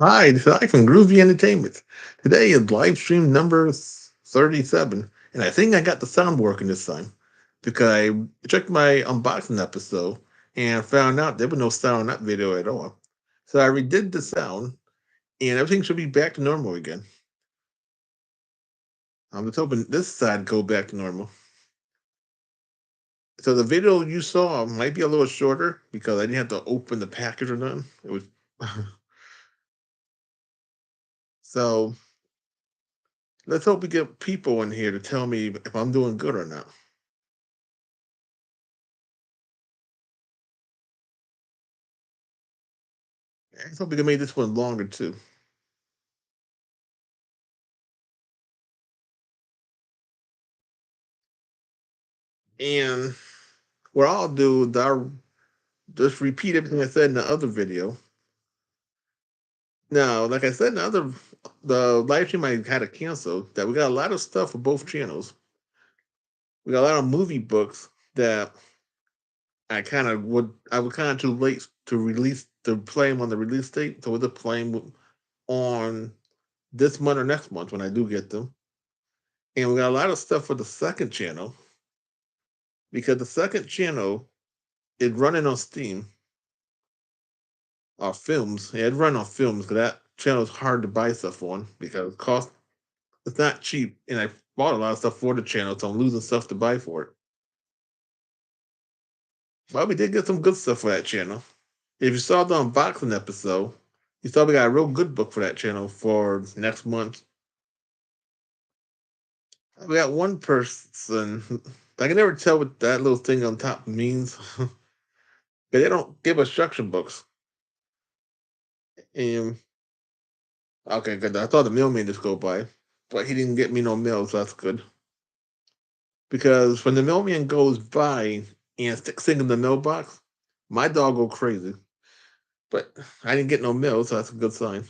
Hi, this is I from Groovy Entertainment. Today is live stream number 37, and I think I got the sound working this time because I checked my unboxing episode and found out there was no sound in that video at all. So I redid the sound, and everything should be back to normal again. I'm just hoping this side go back to normal. So the video you saw might be a little shorter because I didn't have to open the package or nothing. It was so let's hope we get people in here to tell me if I'm doing good or not. Let's hope we can make this one longer too. And what I'll do is I'll just repeat everything I said in the other video. Now, like I said in the live stream I had to cancel, that we got a lot of stuff for both channels. We got a lot of movie books that I was kind of too late to play them on the release date, so we'll just play them on this month or next month when I do get them. And we got a lot of stuff for the second channel because the second channel is running on Steam or films. Yeah, it run on films because that channel is hard to buy stuff on because it's not cheap, and I bought a lot of stuff for the channel, so I'm losing stuff to buy for it. But we did get some good stuff for that channel. If you saw the unboxing episode, you saw we got a real good book for that channel for next month. We got one person. I can never tell what that little thing on top means. But they don't give instruction books. And okay, good. I thought the mailman just go by, but he didn't get me no mail, so that's good. Because when the mailman goes by and sticks things in the mailbox, my dog go crazy. But I didn't get no mail, so that's a good sign.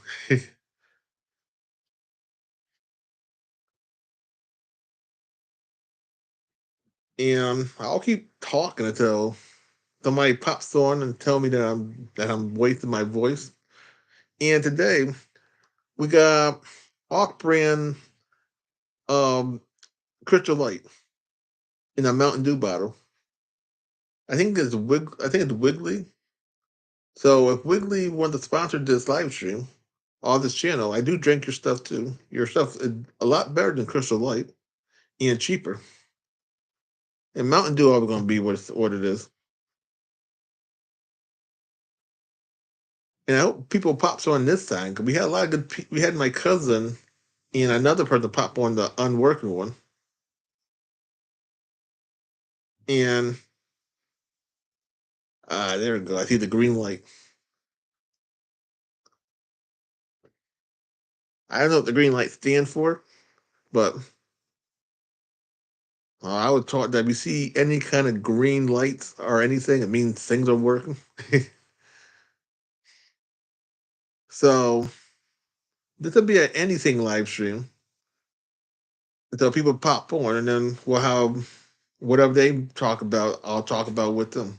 And I'll keep talking until somebody pops on and tell me that I'm wasting my voice. And today we got Hawk brand um Crystal Light in a Mountain Dew bottle. I think it's Wiggly. So if Wiggly wants to sponsor this live stream on this channel, I do drink your stuff too. Your stuff is a lot better than Crystal Light and cheaper. And Mountain Dew always gonna be what it is. And I hope people pops on this time because we had a lot of good. We had my cousin and another person pop on the unworking one, and there we go. I see the green light. I don't know what the green light stand for, but I was taught that if you see any kind of green lights or anything, it means things are working. So this will be an anything live stream until people pop on, and then we'll have whatever they talk about. I'll talk about with them.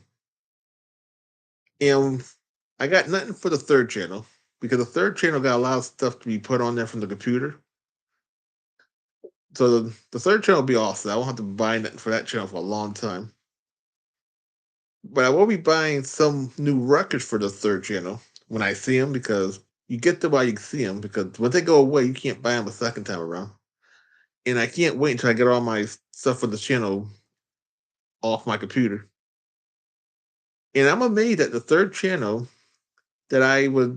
And I got nothing for the third channel because the third channel got a lot of stuff to be put on there from the computer. So the third channel will be awesome. I won't have to buy nothing for that channel for a long time. But I will be buying some new records for the third channel when I see them because you get them while you see them because when they go away, you can't buy them a second time around. And I can't wait until I get all my stuff for the channel off my computer. And I'm amazed at the third channel that I was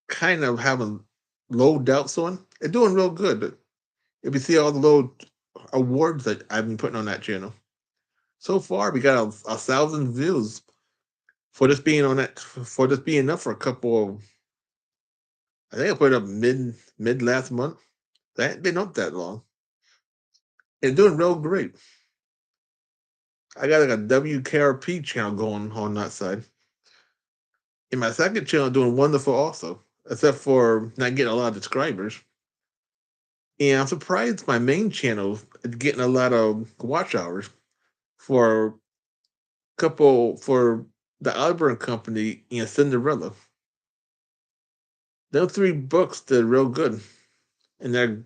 kind of having low doubts on. It's doing real good. But if you see all the little awards that I've been putting on that channel, so far we got a thousand views for this being up for a couple of. I think I put it up mid last month. That ain't been up that long. It's doing real great. I got like a WKRP channel going on that side. And my second channel doing wonderful also, except for not getting a lot of subscribers. And I'm surprised my main channel is getting a lot of watch hours for for the Albert Company and Cinderella. Those three books did real good, and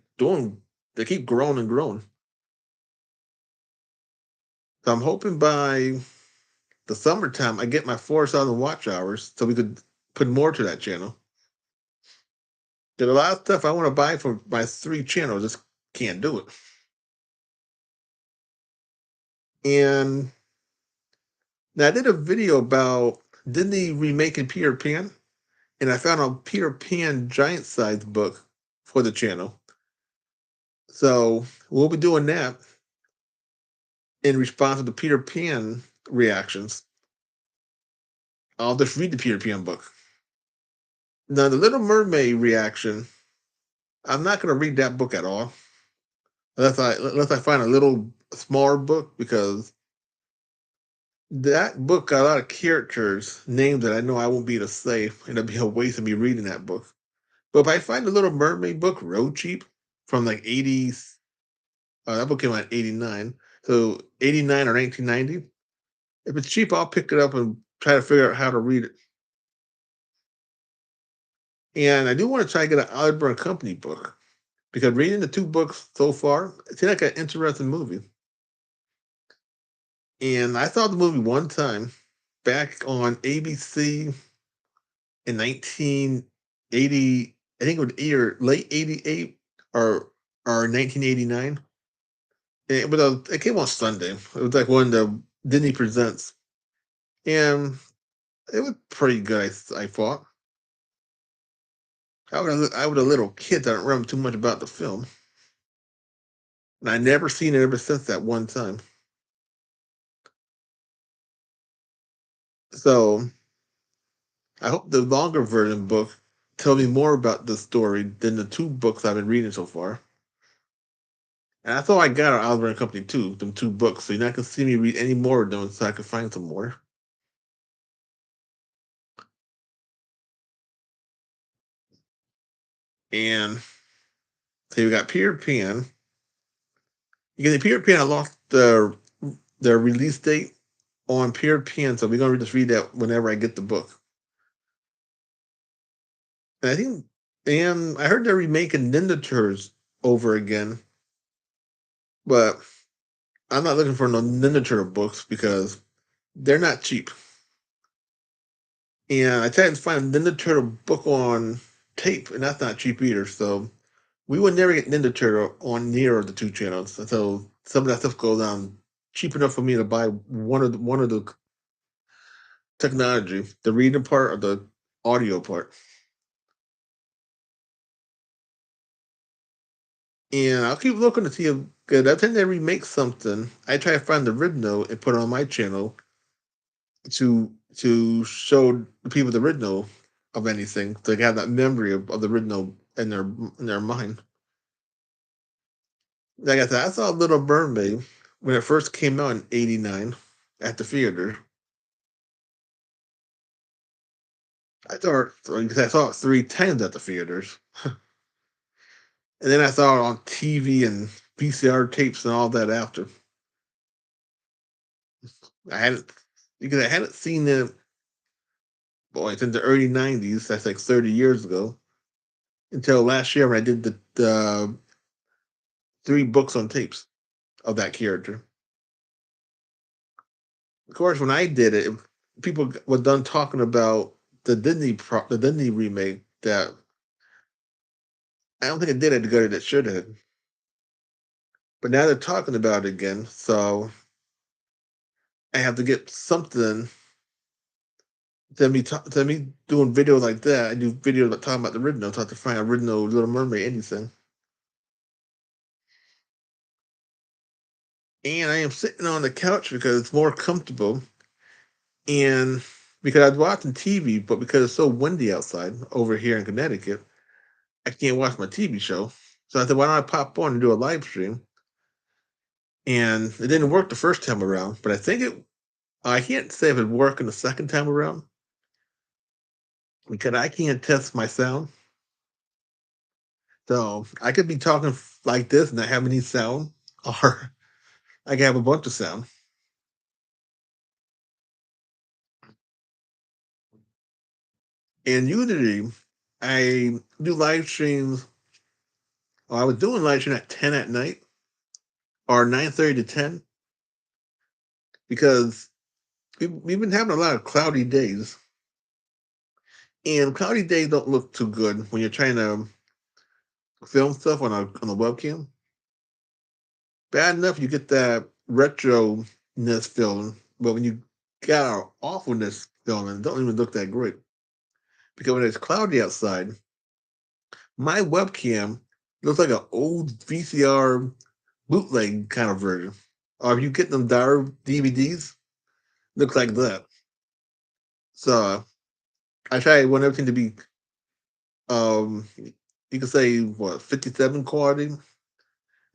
they keep growing and growing. So I'm hoping by the summertime I get my 4,000 watch hours so we could put more to that channel. There's a lot of stuff I want to buy for my three channels, just can't do it. And now I did a video about Disney remaking Peter Pan, and I found a Peter Pan giant size book for the channel. So we'll be doing that in response to the Peter Pan reactions. I'll just read the Peter Pan book. Now the Little Mermaid reaction, I'm not going to read that book at all unless I find a little smaller book, because that book got a lot of characters names that I know I won't be able to say, and it'll be a waste of me reading that book. But if I find the Little Mermaid book real cheap from like 80s, that book came out in 89, so 89 or 1990. If it's cheap, I'll pick it up and try to figure out how to read it. And I do want to try to get an Oliver and Company book, because reading the two books so far, it seems like an interesting movie. And I saw the movie one time back on ABC in 1980. I think it was either late 88 or 1989. It came on Sunday. It was like one of the Disney Presents. And it was pretty good, I thought. I was a little kid. I don't remember too much about the film. And I never seen it ever since that one time. So I hope the longer version book tell me more about the story than the two books I've been reading so far. And that's all I got on Oliver and Company too, them two books. So you're not gonna see me read any more of them so I can find some more. And so we got Peter Pan. You get Peter Pan. I lost the release date on Peter Pan, so we're gonna just read that whenever I get the book. And I think, and I heard they're remaking Ninja Turtles over again, but I'm not looking for no Ninja Turtle books because they're not cheap. And I tried to find a Ninja Turtle book on tape, and that's not cheap either. So we would never get Ninja Turtle on neither of the two channels until some of that stuff goes down cheap enough for me to buy one of the technology, the reading part or the audio part. And I'll keep looking to see if good. I think they remake something. I try to find the original and put it on my channel to show the people the original of anything. So they have that memory of the original in their mind. Like I said, I saw Little Mermaid when it first came out in '89 at the theater. I saw it three times at the theaters, and then I saw it on TV and VCR tapes and all that after. I hadn't because I hadn't seen it. Boy, it's in the early '90s. That's like 30 years ago. Until last year when I did the three books on tapes of that character. Of course, when I did it, people were done talking about the Disney remake that I don't think it did it as good as it should have. But now they're talking about it again, so I have to get something to me doing videos like that. I do videos about talking about the original, so I have to find original Little Mermaid anything. And I am sitting on the couch because it's more comfortable, and because I was watching TV, but because it's so windy outside over here in Connecticut, I can't watch my TV show. So I said, why don't I pop on and do a live stream? And it didn't work the first time around, but I can't say if it worked the second time around because I can't test my sound. So I could be talking like this and not have any sound, or I can have a bunch of sound. And usually I do live streams. Or I was doing live stream at 10 at night or 9:30 to 10 because we've been having a lot of cloudy days. And cloudy days don't look too good when you're trying to film stuff on a webcam. Bad enough you get that retro-ness feeling, but when you got our awfulness feeling, it don't even look that great. Because when it's cloudy outside, my webcam looks like an old VCR bootleg kind of version. Or if you get them dire DVDs, looks like that. So I try want everything to be you can say what 57 quality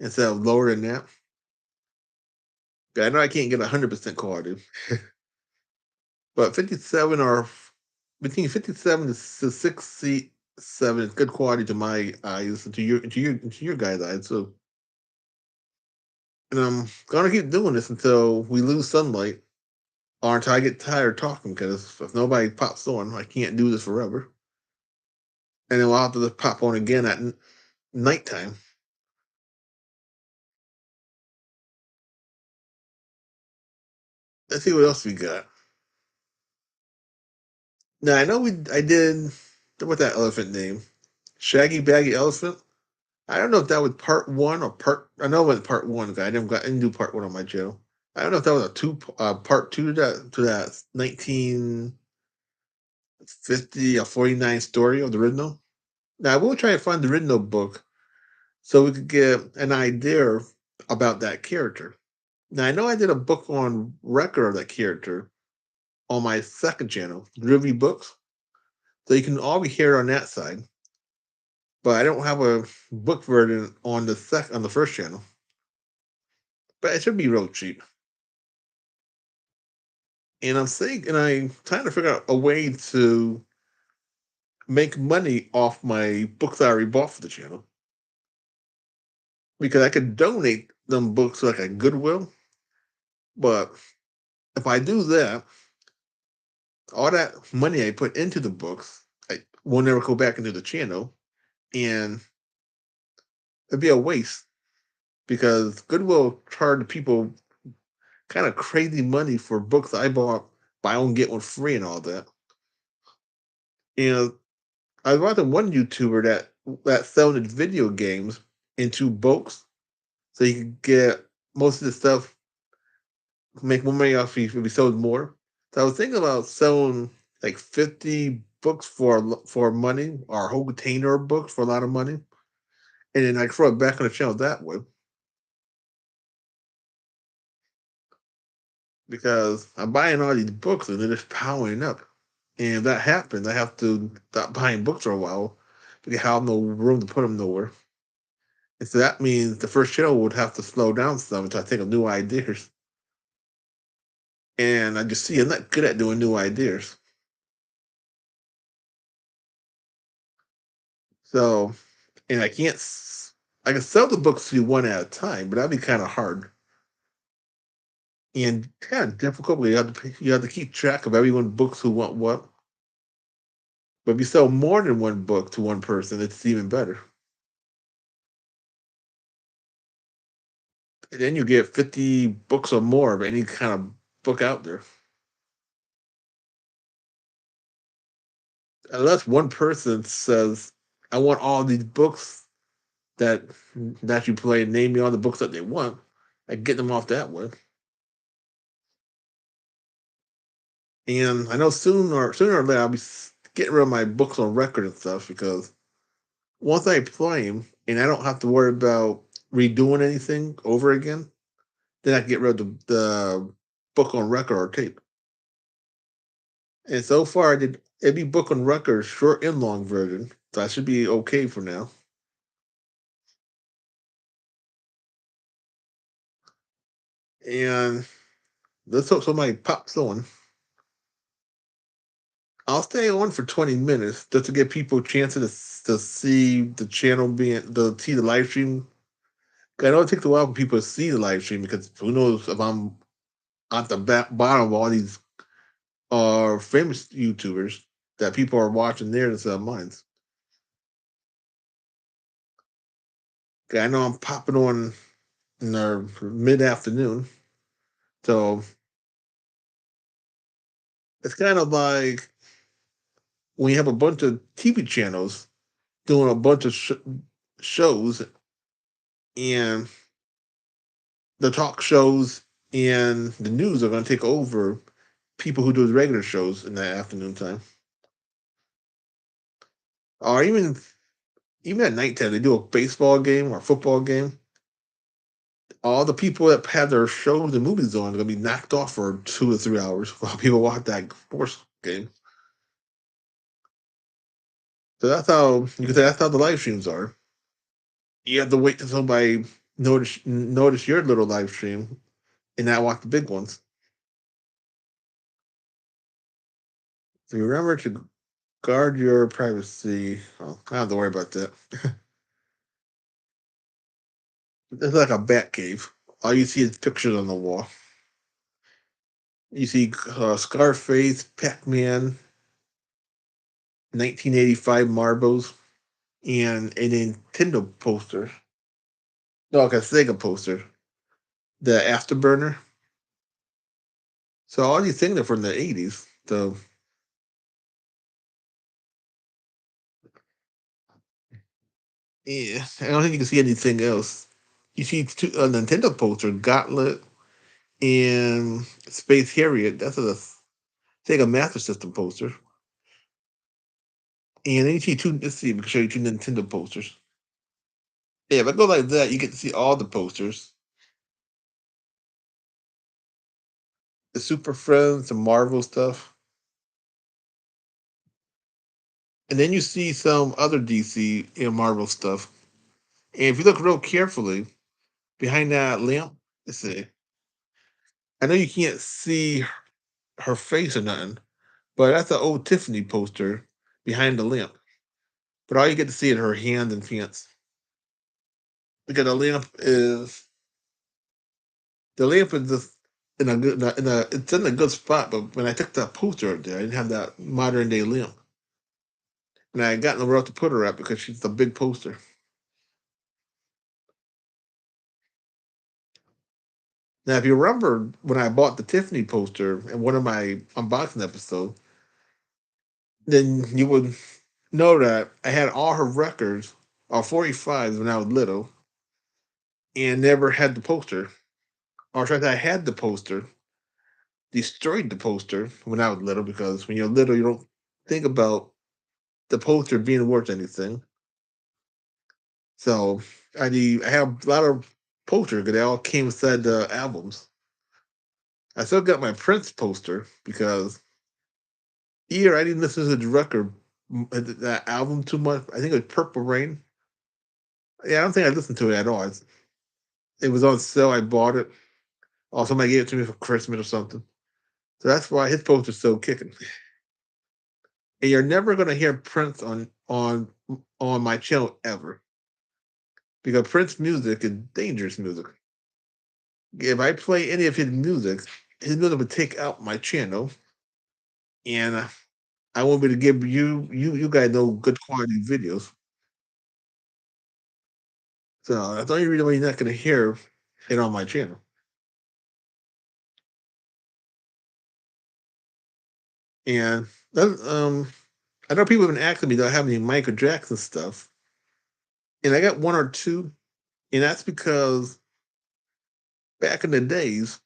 instead of lower than that. I know I can't get 100% quality, but 57 or between 57 to 67 is good quality to my eyes and to your guys' eyes. So, and I'm gonna keep doing this until we lose sunlight or until I get tired talking. Because if nobody pops on, I can't do this forever. And then we'll have to just pop on again at nighttime. Let's see what else we got. Now I know I did what that elephant name? Shaggy Baggy Elephant. I don't know if that was part one or part. I know it was part one. I didn't do part one on my channel. I don't know if that was a part two to that 1950 or 49 story of the original. Now I will try to find the original book so we could get an idea about that character. Now I know I did a book on record of that character on my second channel, Groovy Books. So you can always hear it on that side. But I don't have a book version on the first channel. But it should be real cheap. And I'm trying to figure out a way to make money off my books I already bought for the channel. Because I could donate them books like a Goodwill. But if I do that, all that money I put into the books will never go back into the channel. And it'd be a waste because Goodwill charged people kind of crazy money for books I bought, buy one get one free and all that. And I was watching one YouTuber that sold video games into books, so you could get most of the stuff, make more money off if we sold more. So I was thinking about selling like 50 books for money, or a whole container of books for a lot of money, and then I throw it back on the channel that way. Because I'm buying all these books and they're just piling up. And if that happens, I have to stop buying books for a while because I have no room to put them nowhere. And so that means the first channel would have to slow down some until I think of new ideas. And I just see I'm not good at doing new ideas. So, and I can sell the books to you one at a time, but that'd be kind of hard and kind of difficult. But you have to keep track of everyone's books who want what. But if you sell more than one book to one person, it's even better. And then you get 50 books or more of any kind of book out there. Unless one person says, I want all these books that you play and name me all the books that they want, I get them off that way. And I know sooner or later I'll be getting rid of my books on record and stuff because once I play them and I don't have to worry about redoing anything over again, then I can get rid of the book on record or tape. And so far, I did every book on record, short and long version, so I should be okay for now. And let's hope somebody pops on. I'll stay on for 20 minutes just to give people a chance to see the channel to see the live stream. I know it takes a while for people to see the live stream because who knows if I'm at the bottom of all these famous YouTubers that people are watching theirs instead of mine. I know I'm popping on in the mid afternoon, so it's kind of like when you have a bunch of TV channels doing a bunch of shows, and the talk shows and the news are going to take over people who do the regular shows in that afternoon time, or even at nighttime they do a baseball game or football game. All the people that had their shows and movies on are going to be knocked off for 2 or 3 hours while people watch that sports game. So that's how you can say that's how the live streams are. You have to wait till somebody notice your little live stream and not watch the big ones. So remember to guard your privacy. Oh, I don't have to worry about that. It's like a bat cave. All you see is pictures on the wall. You see Scarface, Pac-Man, 1985 marbles, and a Nintendo poster. No, like a Sega poster. The Afterburner. So all these things are from the 80s. So yeah, I don't think you can see anything else. You see a Nintendo poster, Gauntlet and Space Harriet. That's a Sega Master System poster. And then you see two. Let's see, we can show you two Nintendo posters. Yeah, if I go like that, you get to see all the posters. The Super Friends, the Marvel stuff. And then you see some other DC and Marvel stuff. And if you look real carefully, behind that lamp, let's see. I know you can't see her face or nothing, but that's an old Tiffany poster behind the lamp. But all you get to see is her hands and pants. Because the lamp is just in a good it's in a good spot. But when I took that poster up there, I didn't have that modern day lamp, and I got nowhere else to put her at because she's a big poster. Now, if you remember when I bought the Tiffany poster in one of my unboxing episodes, then you would know that I had all her records, all 45s when I was little, and never had the poster. Or in fact, I had the poster, destroyed the poster when I was little because when you're little, you don't think about the poster being worth anything. So I have a lot of posters because they all came inside the albums. I still got my Prince poster because either I didn't listen to the record, that album too much. I think it was Purple Rain. Yeah, I don't think I listened to it at all. It was on sale. I bought it. Or somebody gave it to me for Christmas or something. So that's why his poster's still kicking. And you're never gonna hear Prince on my channel ever because Prince music is dangerous music. If I play any of his music would take out my channel, and I won't be able to give you guys no good quality videos. So that's the only reason why you're not gonna hear it on my channel. And that, I know people have been asking me do I have any Michael Jackson stuff, and I got one or two, and that's because back in the days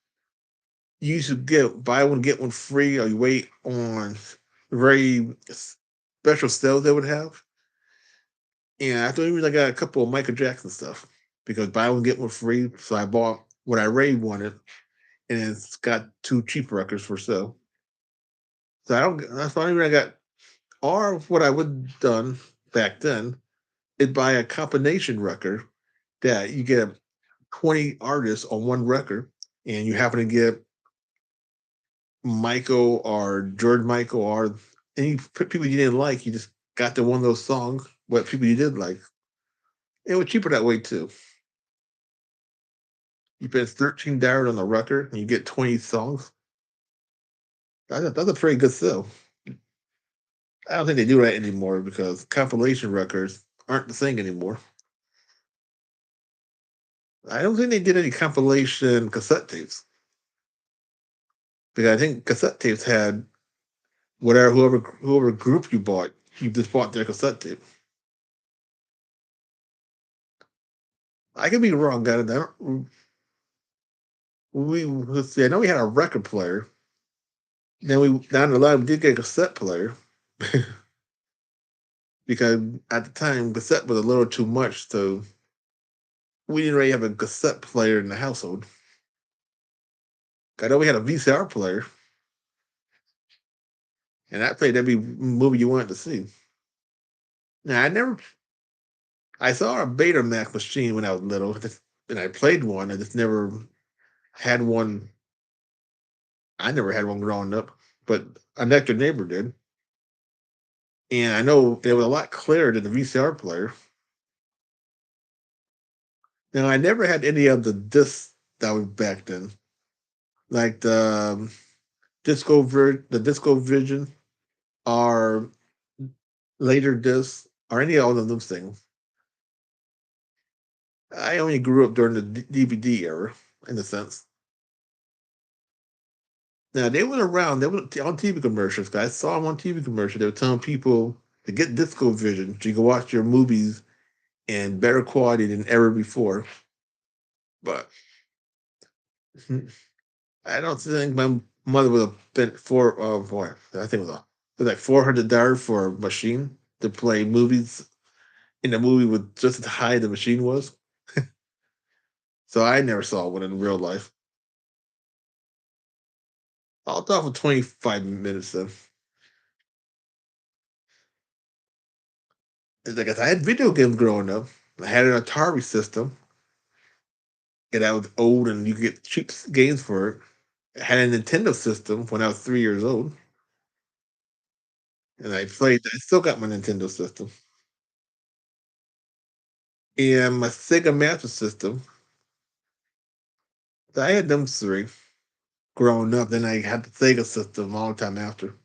you used to get buy one get one free, or you wait on very special sales they would have. And I thought even I got a couple of Michael Jackson stuff because buy one get one free. So I bought what I really wanted, and it's got two cheap records for sale. So I don't. That's the only reason I got. Or what I would have done back then is buy a combination record that you get 20 artists on one record, and you happen to get Michael or George Michael or any people you didn't like. You just got the one of those songs, what people you did like. It was cheaper that way too. You spend $13 on the record and you get 20 songs. That's a pretty good sell. I don't think they do that anymore because compilation records aren't the thing anymore. I don't think they did any compilation cassette tapes because I think cassette tapes had whatever whoever group you bought, you just bought their cassette tape. I could be wrong, guys. Let's see. I know we had a record player. Then we down the line we did get a cassette player because at the time cassette was a little too much, so we didn't really have a cassette player in the household. I know we had a VCR player, and that played every movie you wanted to see. Now I saw a Betamax machine when I was little, and I played one. I just never had one. I never had one growing up, but a next door neighbor did, and I know it was a lot clearer than the VCR player. Now I never had any of the discs that was back then, like the Disco Vision, or later discs, or any of all of those things. I only grew up during the DVD era, in a sense. Now they went around. They were on TV commercials. 'Cause I saw them on TV commercials. They were telling people to get Disco Vision so you can watch your movies in better quality than ever before. But I don't think my mother would have spent boy, I think it was like $400 for a machine to play movies in a movie with just as high the machine was. So I never saw one in real life. I'll talk for 25 minutes then. It's like I had video games growing up. I had an Atari system, and that was old, and you could get cheap games for it. I had a Nintendo system when I was 3 years old, and I played. I still got my Nintendo system and my Sega Master System. So I had them three growing up. Then I had the Sega system a long time after.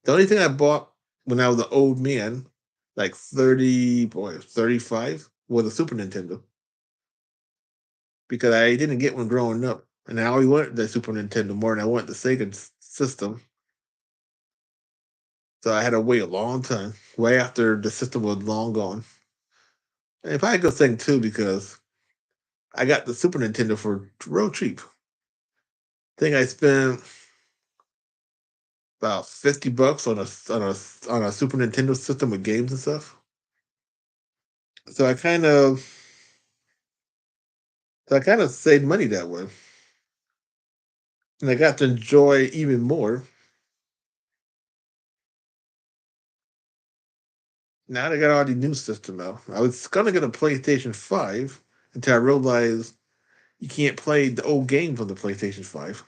The only thing I bought when I was an old man, like 35, was a Super Nintendo because I didn't get one growing up. And I always wanted the Super Nintendo more than I wanted the Sega system. So I had to wait a long time, way after the system was long gone. And probably a good thing too, because I got the Super Nintendo for real cheap. I think I spent about $50 on a Super Nintendo system with games and stuff. So I kind of saved money that way, and I got to enjoy even more. Now they got all the new system out. I was gonna get a PlayStation 5 until I realized you can't play the old games on the PlayStation 5.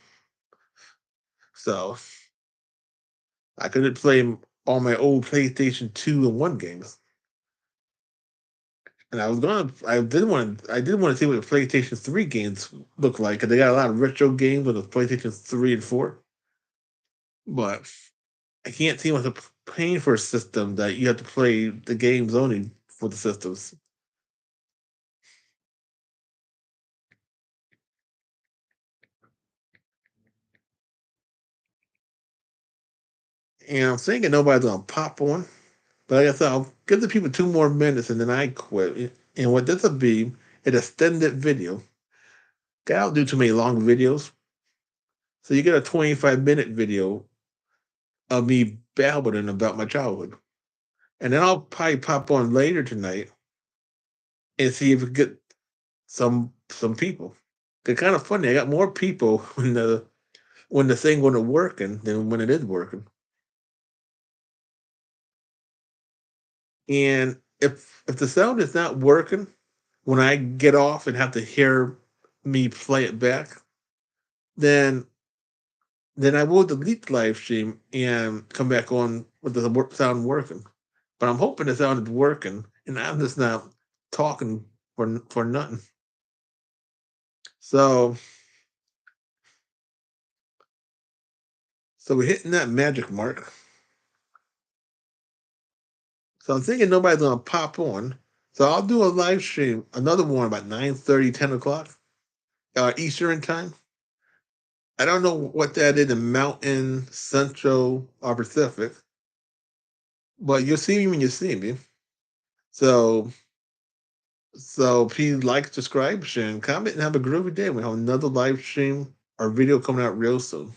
So I couldn't play all my old PlayStation 2 and 1 games. And I did want to see what the PlayStation 3 games look like because they got a lot of retro games with the PlayStation 3 and 4. But I can't see what's paying for a system that you have to play the games only for the systems. And I'm thinking nobody's gonna pop on. But like I said, I'll give the people 2 more minutes and then I quit. And what this will be an extended video. I don't do too many long videos. So you get a 25-minute video of me babbling about my childhood. And then I'll probably pop on later tonight and see if we get some people. It's kind of funny. I got more people when the thing wasn't working than when it is working. And if the sound is not working when I get off and have to hear me play it back, then then I will delete the live stream and come back on with the sound working. But I'm hoping the sound is working, and I'm just not talking for nothing. So so we're hitting that magic mark. So I'm thinking nobody's gonna pop on. So I'll do a live stream, another one about 9:30, 10 o'clock Eastern time. I don't know what that is in Mountain, Central, or Pacific, but you'll see me when you see me. So, so please like, subscribe, share, and comment, and have a groovy day. We have another live stream or video coming out real soon.